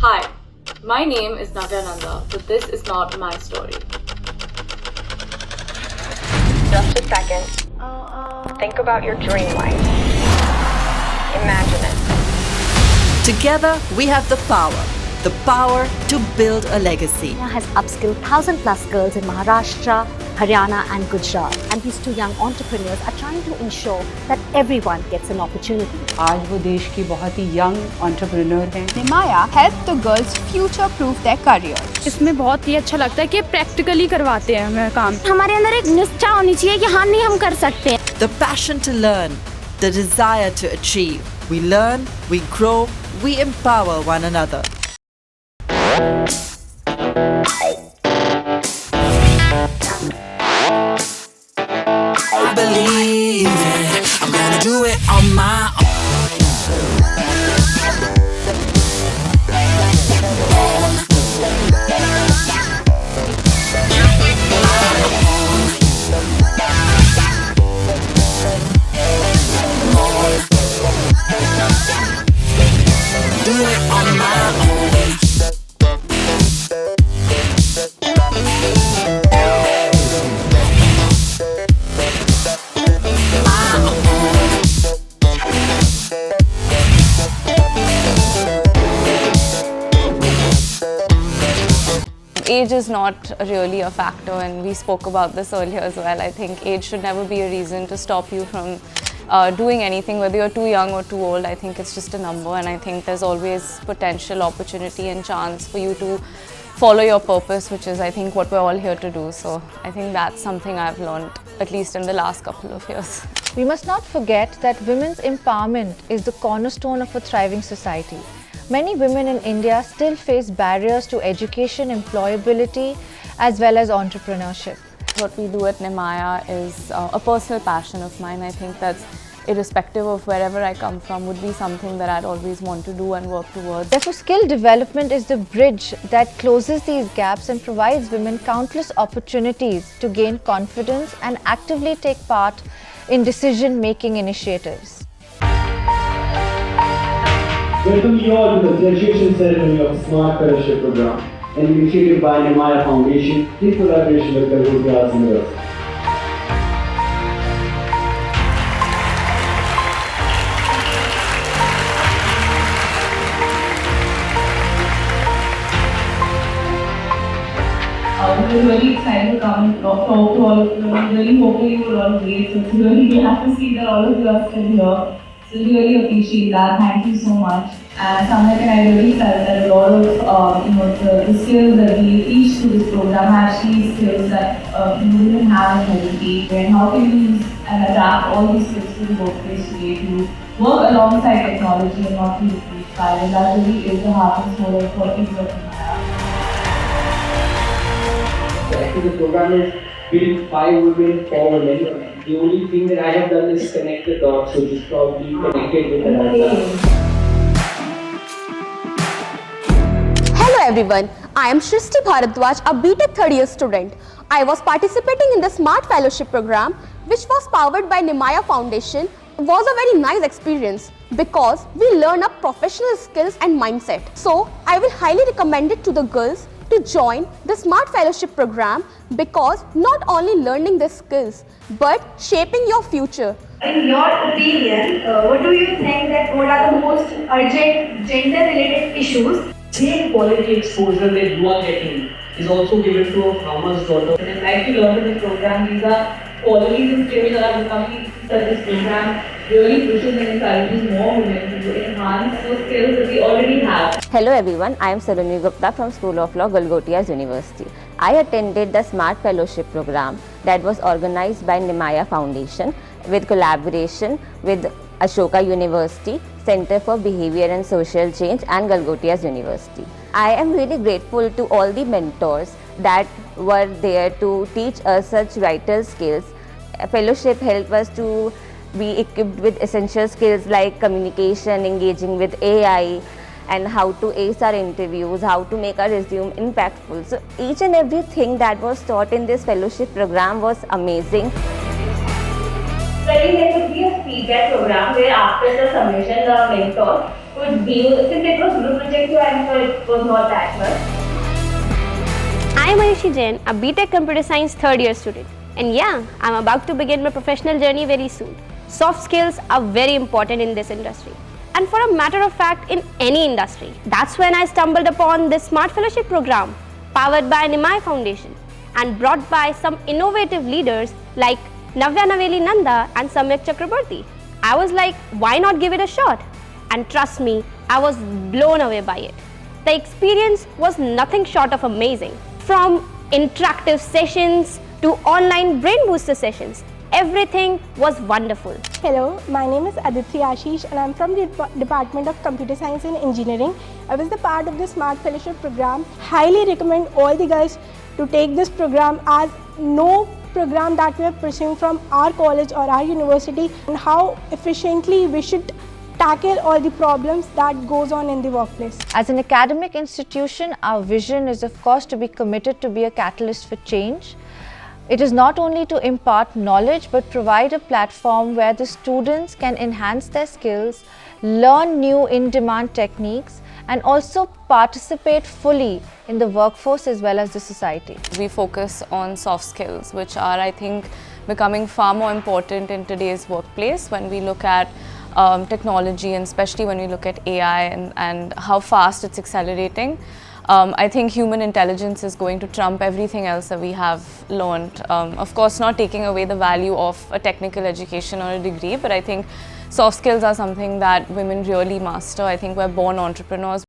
Hi, my name is Navya, but this is not my story. Just a second. Think about your dream life. Imagine it. Together, we have the power to build a legacy. Navya has upskilled 1,000+ girls in Maharashtra, Haryana and Gujarat. And these two young entrepreneurs are trying to ensure that everyone gets an opportunity. आज वो देश की बहुत ही young entrepreneur हैं. Navya help the girls future-proof their career. इसमें बहुत ही अच्छा लगता है कि प्रैक्टिकली करवाते हैं हमें काम. हमारे अंदर एक निष्ठा होनी चाहिए कि हाँ नहीं हम कर सकते हैं. The passion to learn, the desire to achieve. We learn, we grow, we empower one another. I believe it. I'm gonna do it on my own. Do it on my own. Age is not really a factor, and we spoke about this earlier as well. I think age should never be a reason to stop you from doing anything, whether you're too young or too old. I think it's just a number, and I think there's always potential, opportunity and chance for you to follow your purpose, which is I think what we're all here to do. So I think that's something I've learned, at least in the last couple of years. We must not forget that women's empowerment is the cornerstone of a thriving society. Many women in India still face barriers to education, employability, as well as entrepreneurship. What we do at Nimaya is a personal passion of mine. I think that's irrespective of wherever I come from, would be something that I'd always want to do and work towards. Therefore, skill development is the bridge that closes these gaps and provides women countless opportunities to gain confidence and actively take part in decision-making initiatives. Welcome you all to the graduation ceremony of Smart Fellowship Program, an initiative by Nimaya Foundation in collaboration with Galgotias University. We're really excited to come and talk to all of you. Really hoping you will all wait. So it's really glad to see that all of you are still here. So really appreciate that. Thank you so much. And Samyak and I really felt that a lot of the skills that we teach through this program are actually skills that we didn't have in Heritage. And how can we use and adapt all these skills to the workplace today to work alongside technology and not be replaced by it. And that really is the heart and soul of what we do at Nimaya. Actually, the program is built 5 women, 4 women. The only thing that I have done is connect the dots, which is probably connected with the data. Hello everyone, I am Shristi Bharadwaj, a BTech third year student. I was participating in the Smart Fellowship program, which was powered by Nimaya Foundation. It was a very nice experience because we learn up professional skills and mindset. So I will highly recommend it to the girls to join the Smart Fellowship program because not only learning the skills but shaping your future. In your opinion, what do you think that what are the most urgent gender-related issues? Same quality exposure that you are getting is also given to a farmer's daughter. And like you learned in the program, these are qualities and skills that are becoming that this program really pushes and encourages more women to enhance those skills that we already have. Hello everyone, I am Saloni Gupta from School of Law, Galgotias University. I attended the Smart Fellowship program that was organized by Nimaya Foundation with collaboration with Ashoka University, Center for Behavior and Social Change and Galgotias University. I am really grateful to all the mentors that were there to teach us such vital skills. A fellowship helped us to be equipped with essential skills like communication, engaging with AI, and how to ace our interviews, how to make our resume impactful. So each and everything that was taught in this fellowship program was amazing. Studying there could be a feedback program where after the submission, the mentor could view, since it was group project, so I'm sure it was not that much. I am Ayushi Jain, a BTech Computer Science third year student. And yeah, I'm about to begin my professional journey very soon. Soft skills are very important in this industry. And for a matter of fact, in any industry. That's when I stumbled upon this Smart Fellowship program powered by Navya Foundation and brought by some innovative leaders like Navya Nanda and Samyak Chakraborty. I was like, why not give it a shot? And trust me, I was blown away by it. The experience was nothing short of amazing. From interactive sessions to online brain booster sessions, everything was wonderful. Hello, my name is Aditi Ashish and I'm from the Department of Computer Science and Engineering. I was the part of the Smart Fellowship program. Highly recommend all the guys to take this program, as no program that we are pursuing from our college or our university, and how efficiently we should tackle all the problems that goes on in the workplace. As an academic institution, our vision is of course to be committed to be a catalyst for change. It is not only to impart knowledge but provide a platform where the students can enhance their skills, learn new in-demand techniques and also participate fully in the workforce as well as the society. We focus on soft skills, which are, I think, becoming far more important in today's workplace when we look at technology, and especially when we look at AI and how fast it's accelerating. I think human intelligence is going to trump everything else that we have learned. Of course, not taking away the value of a technical education or a degree, but I think soft skills are something that women really master. I think we're born entrepreneurs.